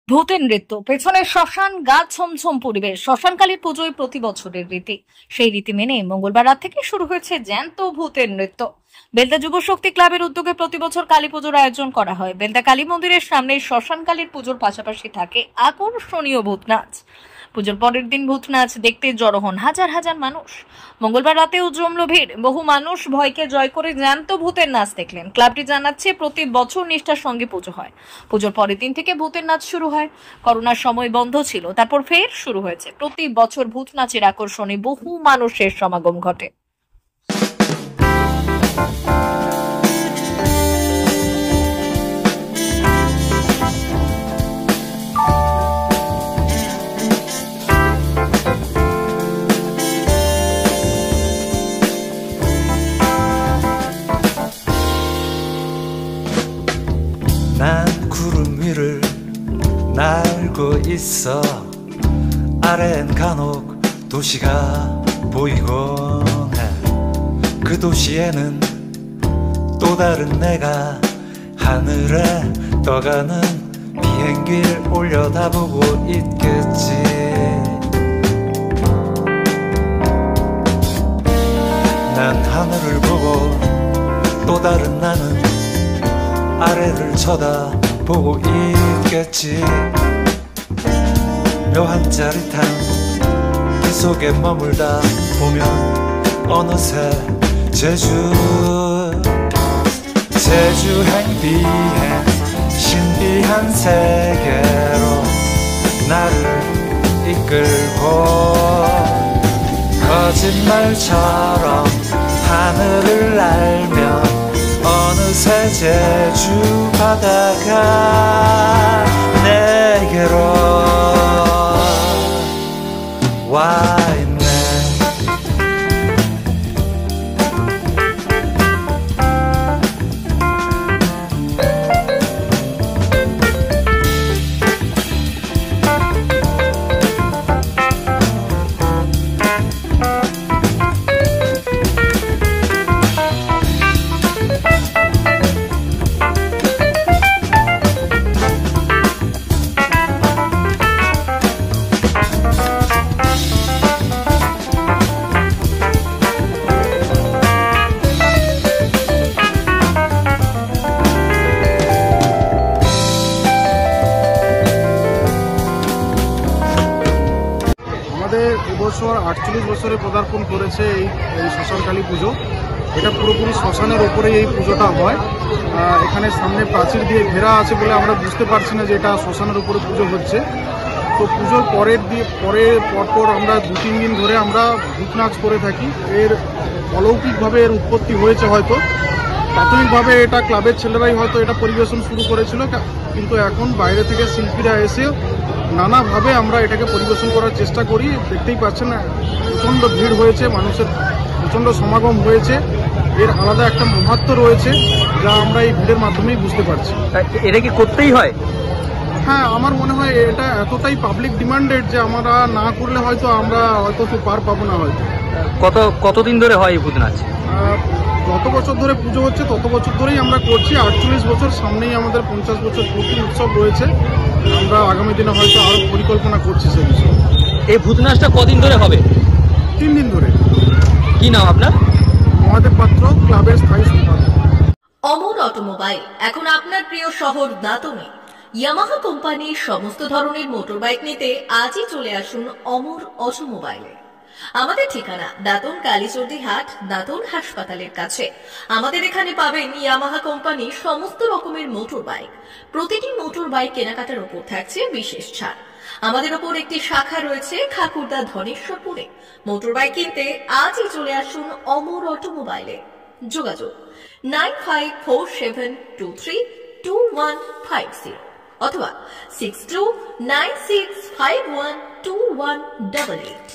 ভূতের নৃত্য, পেছনে শ্মশান, গা ছমছম পরিবেশ। শ্মশানকালীর পুজোয় প্রতি বছরের রীতি। সেই রীতি মেনে মঙ্গলবার রাত থেকে শুরু হয়েছে জ্যান্ত ভূতের নৃত্য। বেলদা যুব শক্তি ক্লাবের উদ্যোগে প্রতি বছর কালী পুজোর আয়োজন করা হয়। বেলদা কালী মন্দিরের সামনে শ্মশানকালীর পুজোর পাশাপাশি থাকে আকর্ষণীয় ভূত নাচ। পুজোর পরের দিন ভূত নাচ দেখতে জড়ো হন হাজার হাজার মানুষ। মঙ্গলবার রাতেও জমল ভিড়। বহু মানুষ ভয়কে জয় করে জ্যান্ত ভূতের নাচ দেখলেন। ক্লাবটি জানাচ্ছে প্রতি বছর নিষ্ঠার সঙ্গে পুজো হয়। পুজোর পরের দিন থেকে ভূতের নাচ শুরু হয়। করোনার সময় বন্ধ ছিল, তারপর ফের শুরু হয়েছে। প্রতি বছর ভূত নাচের আকর্ষণে বহু মানুষের সমাগম ঘটে। 난 구름 위를 날고 있어. 아래엔 간혹 도시가 보이곤 해. 그 도시에는 또 다른 내가 하늘에 떠가는 비행기를 올려다보고 있겠지. 난 하늘을 보고 또 다른 나는 아래를 쳐다보고 있겠지. 묘한 짜릿함 그 속에 머물다 보면 어느새 제주행 비행 신비한 세계로 나를 이끌고 거짓말처럼 하늘을 날며 어느새 제주 바다가 내게로 와 있네. এবছর 48 বছরে পদার্পণ করেছে এই শ্মশানকালী পুজো। এটা পুরোপুরি শ্মশানের ওপরেই এই পুজোটা হয়। এখানে সামনে প্রাচীর দিয়ে ঘেরা আছে বলে আমরা বুঝতে পারছি না যে এটা শ্মশানের উপরে পুজো হচ্ছে। তো পুজোর পরপর আমরা 2-3 দিন ধরে আমরা ভূত নাচ করে থাকি। এর অলৌকিকভাবে এর উৎপত্তি হয়েছে হয়তো। প্রাথমিকভাবে এটা ক্লাবের ছেলেরাই হয়তো এটা পরিবেশন শুরু করেছিল, কিন্তু এখন বাইরে থেকে শিল্পীরা এসে নানাভাবে আমরা এটাকে পরিবেশন করার চেষ্টা করি। দেখতেই পাচ্ছেন প্রচণ্ড ভিড় হয়েছে, মানুষের প্রচণ্ড সমাগম হয়েছে। এর আলাদা একটা মাহাত্ম্য রয়েছে যা আমরা এই ভিড়ের মাধ্যমেই বুঝতে পারছি। এটা কি করতেই হয়? হ্যাঁ, আমার মনে হয় এটা এতটাই পাবলিক ডিমান্ডেড যে আমরা না করলে হয়তো আমরা হয়তো পার পাবো না। হয়তো কতদিন ধরে হয় এই ভূত নাচ? যত বছর ধরে পুজো হচ্ছে তত বছর ধরেই আমরা করছি। 48 বছর, সামনেই আমাদের 50 বছর পূর্তি উৎসব রয়েছে। আমরা আগামী দিনে হয়তো আরো পরিকল্পনা করছি সে বিষয়ে। এই ভূত নাচটা কদিন ধরে হবে? 3 দিন ধরে। কি নাম আপনার? মহাদেব পাত্র, ক্লাবের স্থায়ী সম্পাদক। অমর অটোমোবাইল এখন আপনার প্রিয় শহর দাঁতনে। ইয়ামাহা কোম্পানির সমস্ত ধরনের মোটর বাইক নিতে আজই চলে আসুন অমর অটোমোবাইলে। আমাদের ঠিকানা দাঁতন কালীচর্দি হাট, দাঁতন হাসপাতালের কাছে। আমাদের এখানে পাবেন ইয়ামাহা কোম্পানির সমস্ত রকমের মোটর বাইক। প্রতিটি মোটর বাইক কেনাকাটার উপর থাকছে বিশেষ ছাড়। আমাদের ওপর একটি শাখা রয়েছে খাকুরদা ধনেশ্বরপুরে। মোটর বাইক কিনতে আজই চলে আসুন অমর অটোমোবাইলে। যোগাযোগ 9547232150 অথবা 6296512188।